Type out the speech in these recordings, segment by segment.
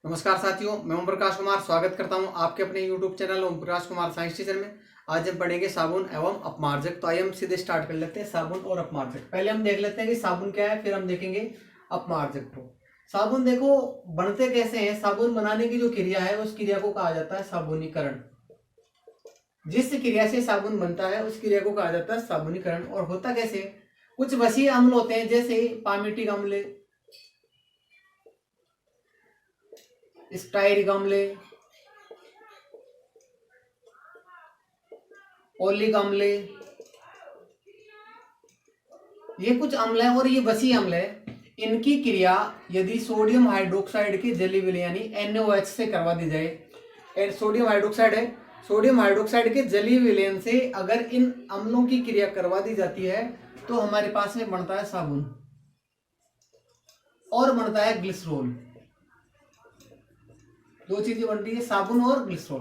नमस्कार साथियों, मैं ओम प्रकाश कुमार स्वागत करता हूं आपके अपने YouTube channel Om Prakash Kumar science teacher में। आज हम पढ़ेंगे साबुन एवं अपमार्जक। तो आइए हम सीधे स्टार्ट कर लेते हैं साबुन और अपमार्जक। पहले हम देख लेते हैं कि साबुन क्या है, फिर हम देखेंगे अपमार्जक को। साबुन देखो बनते कैसे हैं। साबुन बनाने की जो क्रिया है उस क्रिया को कहा जाता है साबुनीकरण। जिस क्रिया से साबुन बनता है उस क्रिया को कहा जाता है साबुनीकरण। और होता कैसे, कुछ वसीय अम्ल होते हैं जैसे पामिटिक अम्ल, स्टाइरिक अम्ल, ओलिक अम्ल, ये कुछ अम्ल है और ये वसीय अम्ल है। इनकी क्रिया यदि सोडियम हाइड्रोक्साइड के जली विलय यानी NaOH से करवा दी जाए, सोडियम हाइड्रोक्साइड है, सोडियम हाइड्रोक्साइड के जलीय विलयन से अगर इन अम्लों की क्रिया करवा दी जाती है तो हमारे पास में बनता है साबुन और बनता है ग्लिसरॉल। दो चीजें बन रही है, साबुन और ग्लिसरॉल।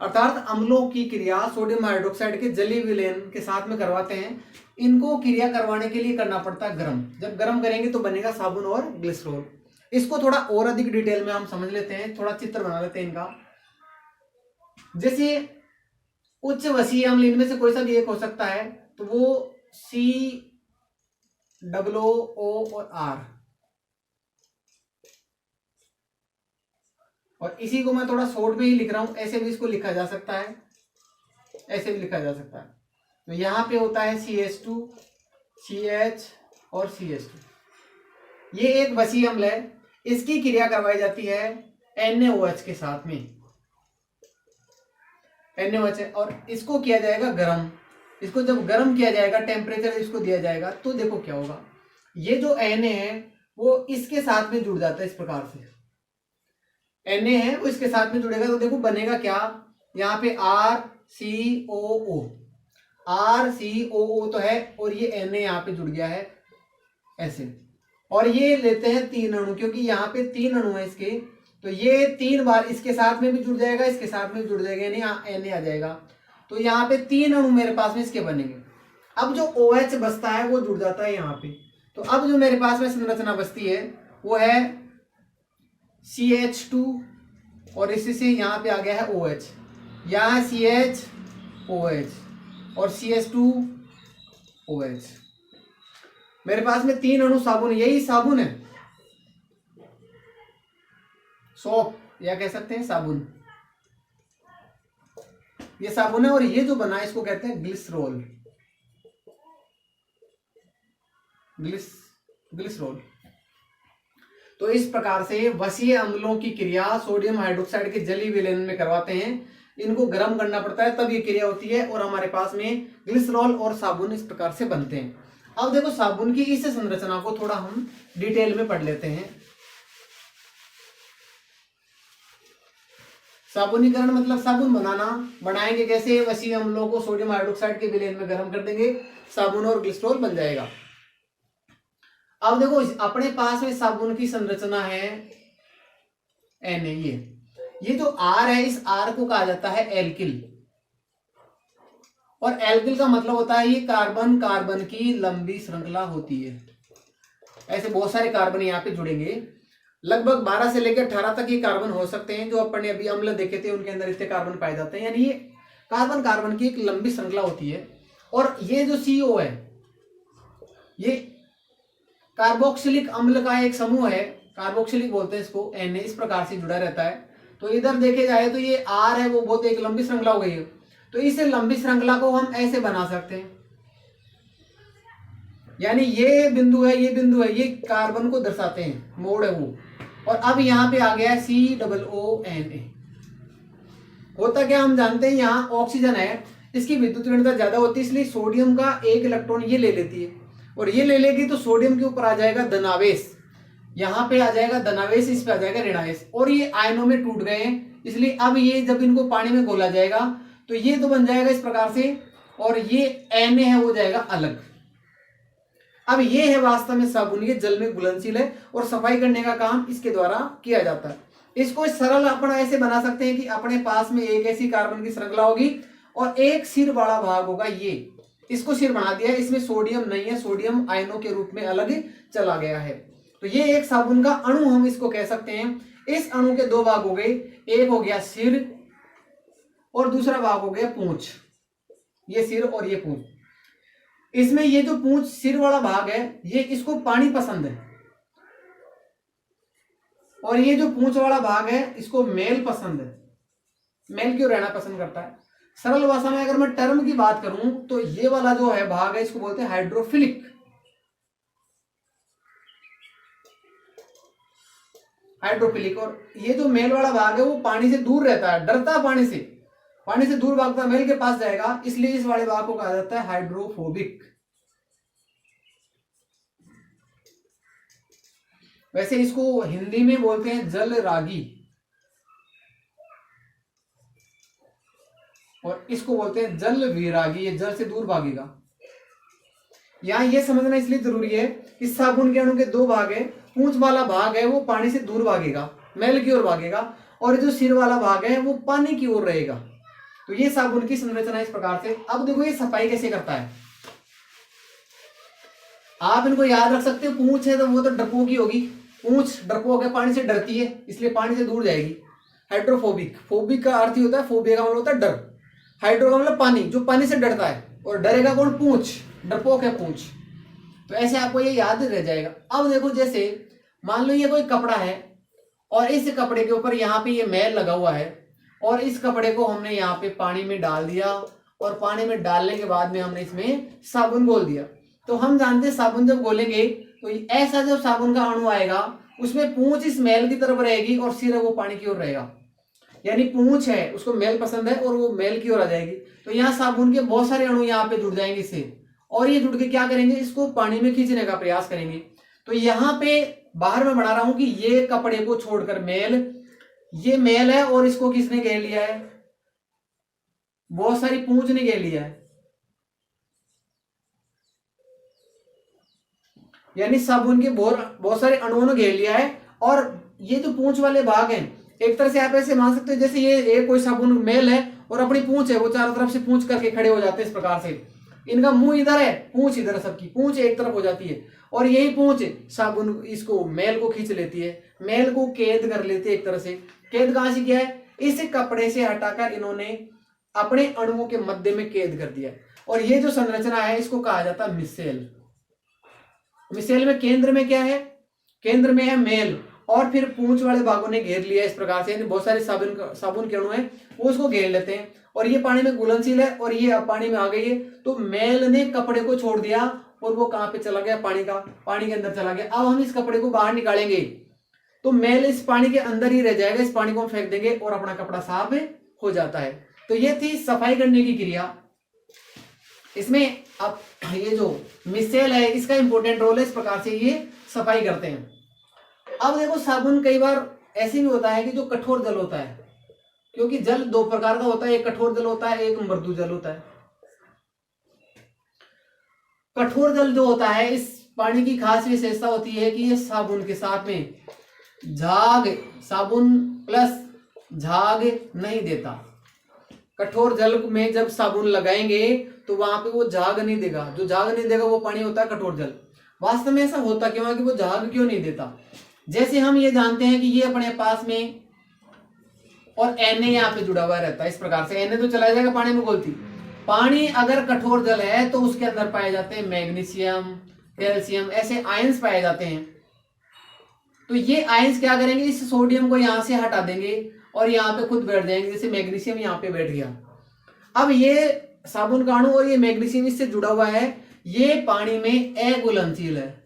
अर्थात अम्लों की क्रिया सोडियम हाइड्रोक्साइड के जलीय विलयन के साथ में करवाते हैं। इनको क्रिया करवाने के लिए करना पड़ता है गर्म। जब गर्म करेंगे तो बनेगा साबुन और ग्लिसरॉल। इसको थोड़ा और अधिक डिटेल में हम समझ लेते हैं, थोड़ा चित्र बना लेते हैं इनका। जैसे उच्च वसीय अम्ल इनमें से कोई सा भी एक हो सकता है, तो वो COO और R, और इसी को मैं थोड़ा शॉर्ट में ही लिख रहा हूं। ऐसे भी इसको लिखा जा सकता है, ऐसे भी लिखा जा सकता है। तो यहां पे होता है CH2, CH और CH2। ये एक वसीय अम्ल है, इसकी क्रिया करवाई जाती है NaOH के साथ में। NaOH है और इसको किया जाएगा गर्म। इसको जब गर्म किया जाएगा, टेम्परेचर इसको दिया जाएगा, तो देखो क्या होगा। ये जो Na है वो इसके साथ में जुड़ जाता है इस प्रकार से। Na है वो इसके साथ में जुड़ेगा तो देखो बनेगा क्या, यहाँ पे RCOO, RCOO तो है और ये Na यहाँ पे जुड़ गया है ऐसे। और ये लेते हैं 3 अणु, क्योंकि यहाँ पे 3 अणु है इसके, तो ये 3 बार इसके साथ में भी जुड़ जाएगा, इसके साथ में भी जुड़ जाएगा, यानी Na आ जाएगा। तो यहाँ पे 3 अणु मेरे पास में इसके बनेंगे। अब जो OH बचता है वो जुड़ जाता है यहाँ पे। तो अब जो मेरे पास में संरचना बचती है वो है CH2 और इसी से यहाँ पे आ गया है OH, यहाँ CHOH और CH2OH। मेरे पास में 3 अणु साबुन, यही साबुन है, सोप या कह सकते हैं साबुन। ये साबुन है और ये जो बना है इसको कहते हैं ग्लिसरॉल। ग्लिसरॉल। तो इस प्रकार से वसीय अम्लों की क्रिया सोडियम हाइड्रोक्साइड के जलीय विलयन में करवाते हैं। इनको गर्म करना पड़ता है तब ये क्रिया होती है और हमारे पास में ग्लिसरॉल और साबुन इस प्रकार से बनते हैं। अब देखो साबुन की इस संरचना को थोड़ा हम डिटेल में पढ़ लेते हैं। साबुनीकरण मतलब साबुन बनाना। बनाएंगे कैसे, वसीय अम्लों को सोडियम हाइड्रोक्साइड के विलयन में गर्म कर देंगे, साबुन और ग्लिसरॉल बन जाएगा। अब देखो अपने पास में साबुन की संरचना है Na। ये जो R है, इस R को कहा जाता है एल्किल। और एल्किल का मतलब होता है ये कार्बन कार्बन की लंबी श्रृंखला होती है। ऐसे बहुत सारे कार्बन यहाँ पे जुड़ेंगे, लगभग 12 से लेकर 18 तक ये कार्बन हो सकते हैं। जो अपन ने अभी अम्ल देखे थे उनके अंदर इतने कार्बन पाए जाते हैं, यानी ये कार्बन कार्बन की एक लंबी श्रृंखला होती है। और ये जो CO है ये कार्बोक्सिलिक अम्ल का एक समूह है, कार्बोक्सिलिक बोलते हैं इसको, Na इस प्रकार से जुड़ा रहता है। तो इधर देखे जाए तो ये R है वो बहुत एक लंबी श्रृंखला हो गई है। तो इस लंबी श्रृंखला को हम ऐसे बना सकते हैं, यानी ये बिंदु है, ये बिंदु है, ये कार्बन को दर्शाते हैं, मोड़ है वो। और अब यहाँ पे आ गया COONA। होता क्या हम जानते हैं, यहाँ ऑक्सीजन है, इसकी विद्युत ऋणता ज्यादा होती है, इसलिए सोडियम का एक इलेक्ट्रॉन ये ले लेती है और ये ले लेगी तो सोडियम के ऊपर आ जाएगा धनावेश, यहाँ पे आ जाएगा धनावेश, इस पे आ जाएगा ऋणावेश, और ये आयनों में टूट गए हैं। इसलिए अब ये जब इनको पानी में घोला जाएगा तो ये तो बन जाएगा इस प्रकार से, और ये Na है वो जाएगा अलग। अब ये है वास्तव में साबुन, ये जल में घुलनशील है और सफाई करने का काम इसके द्वारा किया जाता है। इसको सरल अपन ऐसे बना सकते हैं कि अपने पास में एक ऐसी कार्बन की श्रृंखला होगी और एक सिर वाला भाग होगा, ये इसको सिर बना दिया है। इसमें सोडियम नहीं है, सोडियम आयनों के रूप में अलग चला गया है। तो ये एक साबुन का अणु हम इसको कह सकते हैं। इस अणु के दो भाग हो गए, एक हो गया सिर और दूसरा भाग हो गया पूंछ। ये सिर और ये पूंछ। इसमें ये जो पूंछ सिर वाला भाग है ये इसको पानी पसंद है, और ये जो पूंछ वाला भाग है इसको मेल पसंद है। मेल क्यों रहना पसंद करता है? सरल भाषा में अगर मैं टर्म की बात करूं तो ये वाला जो है भाग है इसको बोलते हैं हाइड्रोफिलिक। हाइड्रोफिलिक। और ये जो मेल वाला भाग है वो पानी से दूर रहता है, डरता है पानी से, पानी से दूर भागता, मेल के पास जाएगा, इसलिए इस वाले भाग को कहा जाता है हाइड्रोफोबिक। वैसे इसको हिंदी में बोलते हैं जल रागी, और इसको बोलते हैं जल विरागी। ये जल से दूर भागेगा। यहां ये समझना इसलिए जरूरी है कि साबुन के अणु के दो भाग है। पूंछ वाला भाग है वो पानी से दूर भागेगा, मेल की ओर भागेगा, और जो सिर वाला भाग है वो पानी की ओर रहेगा। तो ये साबुन की संरचना इस प्रकार से। अब देखो ये सफाई कैसे करता है, आप इनको याद रख सकते हो। पूंछ है तो वो तो डरपोक की होगी, पूंछ डरपोक है, पानी से डरती है, इसलिए पानी से दूर जाएगी। हाइड्रोफोबिक, फोबिक का अर्थ ही होता है, फोबिया का मतलब होता है डर, हाइड्रो का मतलब पानी, जो पानी से डरता है, और डरेगा कौन? पूंछ, डरपोक है पूंछ। तो ऐसे आपको ये याद रह जाएगा। अब देखो जैसे मान लो ये कोई कपड़ा है और इस कपड़े के ऊपर यहाँ पे ये मैल लगा हुआ है, और इस कपड़े को हमने यहाँ पे पानी में डाल दिया, और पानी में डालने के बाद में हमने इसमें साबुन घोल दिया। तो हम जानते हैं साबुन जब घोलेंगे तो ऐसा जब साबुन का अणु आएगा उसमें पूंछ इस मैल की तरफ रहेगी और सिर है वो पानी की ओर रहेगा। यानी पूंछ है उसको मेल पसंद है और वो मेल की ओर आ जाएगी। तो यहाँ साबुन के बहुत सारे अणु यहाँ पे जुड़ जाएंगे इससे, और ये जुड़ के क्या करेंगे? इसको पानी में खींचने का प्रयास करेंगे। तो यहाँ पे बाहर में बना रहा हूं कि ये कपड़े को छोड़कर मेल, ये मेल है और इसको किसने घेर लिया है? बहुत सारी पूंछ ने घेर लिया है। यानी साबुन के बहुत सारे अणुओं ने घेर लिया है। और ये जो पूंछ वाले भाग हैं, एक तरह से आप ऐसे मान सकते हो जैसे ये कोई साबुन मेल है और अपनी पूंछ है, वो चारों तरफ से पूंछ करके खड़े हो जाते हैं इस प्रकार से। इनका मुंह इधर है, पूंछ इधर है, सबकी पूंछ एक तरफ हो जाती है, और यही पूंछ साबुन इसको मेल को खींच लेती है, मेल को कैद कर लेती है। एक तरह से कैद कहां से किया है? इस कपड़े से हटाकर इन्होंने अपने अणुओं के मध्य में कैद कर दिया। और ये जो संरचना है इसको कहा जाता है मिसेल। मिसेल में केंद्र में क्या है? केंद्र में है मेल, और फिर पूंछ वाले भागों ने घेर लिया इस प्रकार से। बहुत सारे साबुन के अणु हैं वो उसको घेर लेते हैं, और ये पानी में घुलनशील है, और ये अब पानी में आ गई है। तो मेल ने कपड़े को छोड़ दिया और वो कहां पे चला गया? पानी के अंदर चला गया। अब हम इस कपड़े को बाहर निकालेंगे तो मेल इस पानी के अंदर ही रह जाएगा, इस पानी को हम फेंक देंगे और अपना कपड़ा साफ हो जाता है। तो ये थी सफाई करने की क्रिया। इसमें अब ये जो मिसेल है इसका इंपॉर्टेंट रोल है, इस प्रकार से ये सफाई करते हैं। अब देखो साबुन कई बार ऐसे भी होता है कि जो कठोर जल होता है, क्योंकि जल दो प्रकार का होता है, एक कठोर जल होता है, एक मृदु जल होता है। कठोर जल जो होता है, इस पानी की खास विशेषता होती है कि ये साबुन के साथ में झाग, साबुन प्लस झाग नहीं देता। कठोर जल में जब साबुन लगाएंगे तो वहां पे वो झाग नहीं देगा, जो झाग नहीं देगा वो पानी होता है कठोर जल। वास्तव में ऐसा होता क्यों है कि वो झाग क्यों नहीं देता? जैसे हम ये जानते हैं कि ये अपने पास में और Na यहाँ पे जुड़ा हुआ रहता है, इस प्रकार से Na तो चला जाएगा पानी में घुलती। पानी अगर कठोर जल है तो उसके अंदर पाए जाते हैं मैग्नीशियम, कैल्शियम, ऐसे आयंस पाए जाते हैं। तो ये आयंस क्या करेंगे? इस सोडियम को यहाँ से हटा देंगे और यहाँ पे खुद बैठ जाएंगे, जैसे मैग्नीशियम यहाँ पे बैठ गया। अब ये साबुन का अणु और ये मैग्नीशियम इससे जुड़ा हुआ है, ये पानी में अघुलनशील है,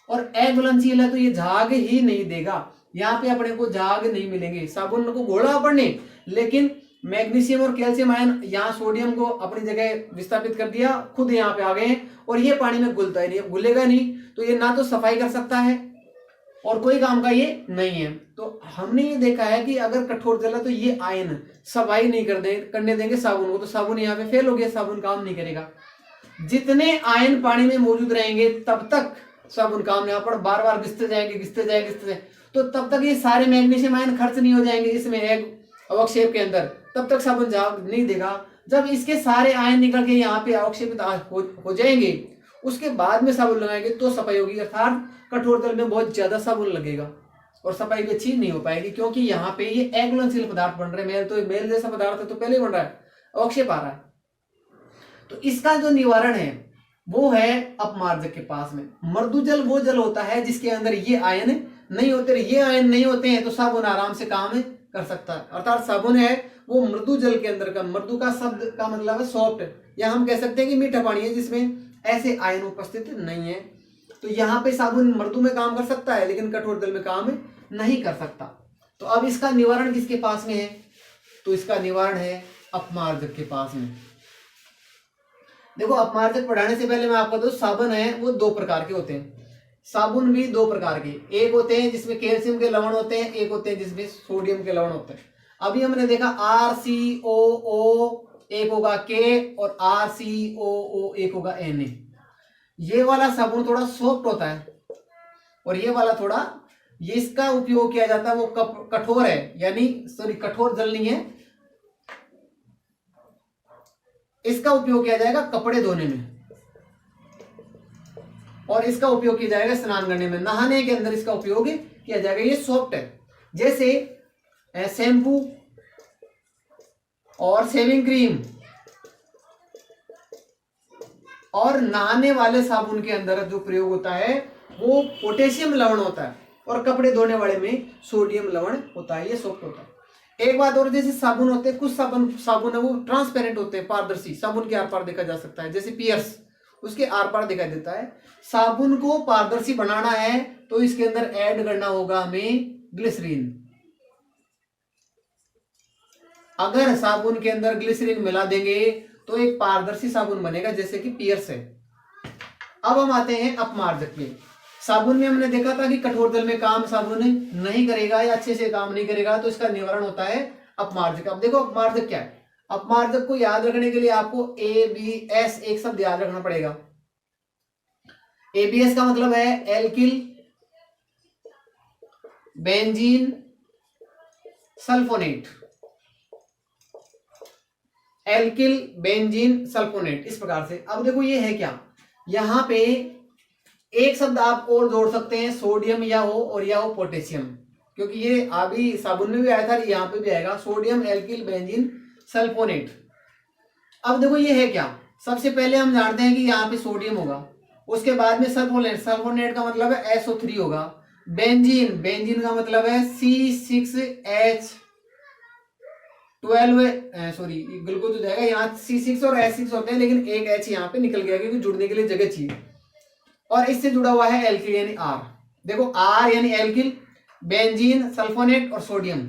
और अघुलनशील है तो ये झाग ही नहीं देगा। यहाँ पे अपने को झाग नहीं मिलेंगे। साबुन को घोड़ा अपन ने, लेकिन मैग्नीशियम और कैल्शियम आयन यहाँ सोडियम को अपनी जगह विस्थापित कर दिया, खुद यहाँ पे आ गए, और ये पानी में घुलता ही नहीं। अब घुलेगा नहीं तो ये ना तो सफाई कर सकता है और कोई काम का ये नहीं है। तो हमने ये देखा है कि अगर कठोर जल है तो ये आयन सफाई नहीं करने देंगे साबुन को, तो साबुन यहाँ पे फेल हो गया, साबुन काम नहीं करेगा। जितने आयन पानी में मौजूद रहेंगे तब तक साबुन काम नहीं, पर बार बार घिसते जाएंगे, तो तब तक ये सारे मैग्नीशियम आयन खर्च नहीं हो जाएंगे इसमें अवक्षेप के अंदर, तब तक साबुन झाग नहीं देगा। जब इसके सारे आयन निकल के यहाँ पे अवक्षेपित हो जाएंगे उसके बाद में साबुन लगाएंगे तो सफाई होगी, अर्थात कठोर जल में बहुत ज्यादा साबुन लगेगा और सफाई भी अच्छी नहीं हो पाएगी, क्योंकि यहाँ पे ये अघुलनशील पदार्थ बन रहे हैं। मेल जैसा पदार्थ है तो पहले ही बन रहा है, अवक्षेप आ रहा है। तो इसका जो निवारण है वो है अपमार्जक के पास में। मृदु जल वो जल होता है जिसके अंदर ये आयन नहीं होते, ये आयन नहीं होते हैं तो साबुन आराम से काम कर सकता है। अर्थात साबुन है वो मृदु जल के अंदर का, मृदु का शब्द का मतलब है सॉफ्ट, या हम कह सकते हैं कि मीठा पानी है जिसमें ऐसे आयन उपस्थित नहीं है। तो यहाँ पे साबुन मृदु में काम कर सकता है लेकिन कठोर जल में काम नहीं कर सकता। तो अब इसका निवारण किसके पास में है? तो इसका निवारण है अपमार्जक के पास में। देखो, अपमार्जक पढ़ाने से पहले मैं आपको बताऊं, साबुन है वो दो प्रकार के होते हैं। साबुन भी दो प्रकार के, एक होते हैं जिसमें कैल्शियम के लवण होते हैं, एक होते हैं जिसमें सोडियम के लवण होते हैं। अभी हमने देखा RCOO एक होगा K और RCOO एक होगा Na। ये वाला साबुन थोड़ा सॉफ्ट होता है और ये वाला थोड़ा, ये इसका उपयोग किया जाता है वो कठोर है, यानी सॉरी कठोर जल नहीं है, इसका उपयोग किया जाएगा कपड़े धोने में और इसका उपयोग किया जाएगा स्नान करने में, नहाने के अंदर इसका उपयोग किया जाएगा। ये सॉफ्ट है, जैसे शैम्पू और शेविंग क्रीम और नहाने वाले साबुन के अंदर जो प्रयोग होता है वो पोटेशियम लवण होता है और कपड़े धोने वाले में सोडियम लवण होता है, ये सॉफ्ट होता है। एक बात और, जैसे साबुन होते हैं, कुछ साबुन है वो ट्रांसपेरेंट होते हैं, पारदर्शी, साबुन के आर पार देखा जा सकता है, जैसे पियर्स उसके आर पार दिखाई देता है। साबुन को पारदर्शी बनाना है तो इसके अंदर ऐड करना होगा हमें ग्लिसरीन। अगर साबुन के अंदर ग्लिसरीन मिला देंगे तो एक पारदर्शी साबुन बनेगा, जैसे कि पियर्स है। अब हम आते हैं अपमार्जक में। साबुन में हमने देखा था कि कठोर जल में काम साबुन नहीं करेगा या अच्छे से काम नहीं करेगा, तो इसका निवारण होता है अपमार्जक। अब देखो अपमार्जक क्या है। अपमार्जक को याद रखने के लिए आपको ABS एक शब्द याद रखना पड़ेगा। ABS का मतलब है alkyl benzene sulphonate, alkyl benzene sulphonate, इस प्रकार से। अब देखो ये है क्या, यहां पे एक शब्द आप और जोड़ सकते हैं, सोडियम या हो पोटेशियम, क्योंकि ये अभी साबुन में भी आया था, यहाँ पे भी आएगा, सोडियम एल्किल बेंजीन सल्फोनेट। अब देखो ये है क्या, सबसे पहले हम जानते हैं कि यहाँ पे सोडियम होगा, उसके बाद में सल्फोनेट, सल्फोनेट का मतलब है SO3 होगा, बेंजीन, बेंजीन का मतलब है C6H12 सॉरी ग्लूकोज हो जाएगा, यहाँ C6 और H6 होते हैं लेकिन एक H यहाँ पे निकल गया क्योंकि जुड़ने के लिए जगह चाहिए, और इससे जुड़ा हुआ है एल्किल यानी R। देखो R यानी एल्किल, बेंजीन, सल्फोनेट और सोडियम,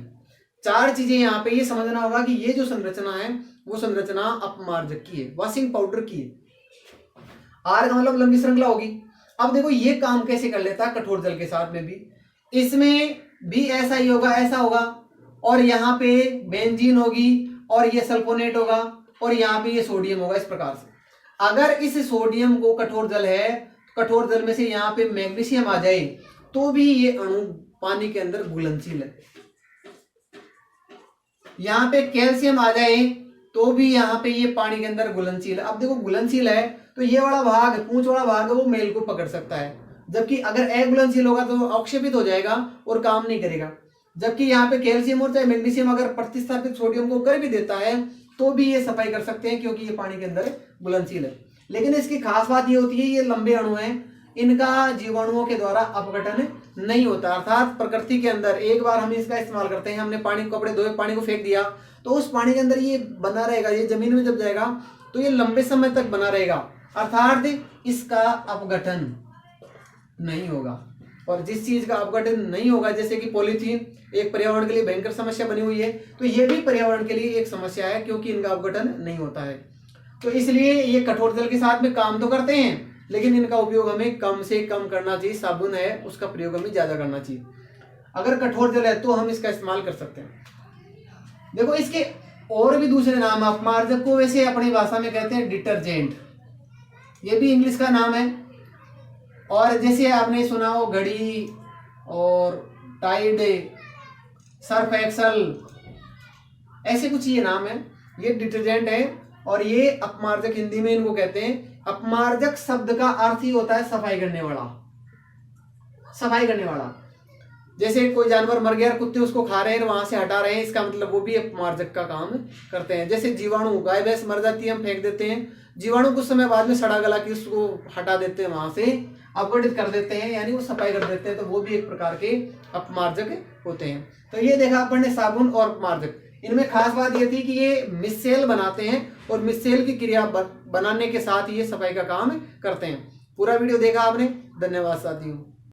चार चीजें यहाँ पे ये समझना होगा कि ये जो संरचना है वो संरचना अपमार्जक की है, वॉशिंग पाउडर की है। R का मतलब लंबी श्रृंखला होगी। अब देखो ये काम कैसे कर लेता है कठोर जल के साथ में भी, इसमें भी ऐसा ही होगा, ऐसा होगा, और यहाँ पे बेंजीन होगी और ये सल्फोनेट होगा और यहाँ पे ये सोडियम होगा, इस प्रकार से। अगर इस सोडियम को कठोर जल है, कठोर जल में से यहाँ पे मैग्नीशियम आ जाए तो भी ये अणु पानी के अंदर घुलनशील है, यहाँ पे कैल्शियम आ जाए तो भी यहाँ पे ये पानी के अंदर घुलनशील है। अब देखो घुलनशील है तो ये वाला भाग, पूंछ वाला भाग है वो मेल को पकड़ सकता है, जबकि अगर अघुलनशील होगा तो अवक्षेपित हो जाएगा और काम नहीं करेगा। जबकि यहाँ पे कैल्शियम और चाहे मैग्नीशियम अगर प्रतिस्थापित सोडियम को कर भी देता है तो भी ये सफाई कर सकते हैं, क्योंकि ये पानी के अंदर घुलनशील है। लेकिन इसकी खास बात ये होती है, ये लंबे अणु हैं, इनका जीवाणुओं के द्वारा अपघटन नहीं होता, अर्थात प्रकृति के अंदर एक बार हम इसका इस्तेमाल करते हैं, हमने पानी, कपड़े धोए, पानी को फेंक दिया तो उस पानी के अंदर ये बना रहेगा, ये जमीन में जब जाएगा तो ये लंबे समय तक बना रहेगा, अर्थात इसका अपघटन नहीं होगा। और जिस चीज का अपघटन नहीं होगा, जैसे कि पॉलीथीन एक पर्यावरण के लिए भयंकर समस्या बनी हुई है, तो ये भी पर्यावरण के लिए एक समस्या है क्योंकि इनका अपघटन नहीं होता है। तो इसलिए ये कठोर जल के साथ में काम तो करते हैं लेकिन इनका उपयोग हमें कम से कम करना चाहिए। साबुन है उसका प्रयोग हमें ज्यादा करना चाहिए। अगर कठोर जल है तो हम इसका इस्तेमाल कर सकते हैं। देखो इसके और भी दूसरे नाम, अपमार्जक को वैसे अपनी भाषा में कहते हैं डिटर्जेंट, ये भी इंग्लिश का नाम है। और जैसे आपने सुना हो घड़ी और टाइड, सर्फ एक्सल, ऐसे कुछ ये नाम है, ये डिटर्जेंट है और ये अपमार्जक हिंदी में इनको कहते हैं। अपमार्जक शब्द का अर्थ ही होता है सफाई करने वाला, सफाई करने वाला। जैसे कोई जानवर मर गया, कुत्ते उसको खा रहे हैं, वहां से हटा रहे हैं, इसका मतलब वो भी अपमार्जक का काम करते हैं। जैसे जीवाणु, गाय भैंस मर जाती है, हम फेंक देते हैं, जीवाणु कुछ समय बाद में सड़ा गला के उसको हटा देते हैं, वहां से अपवर्णित कर देते हैं, यानी वो सफाई कर देते हैं, तो वो भी एक प्रकार के अपमार्जक होते हैं। तो ये देखा अपन ने साबुन और अपमार्जक। इनमें खास बात ये थी कि ये मिसेल बनाते हैं और मिसेल की क्रिया बनाने के साथ ये सफाई का काम करते हैं। पूरा वीडियो देखा आपने, धन्यवाद साथियों।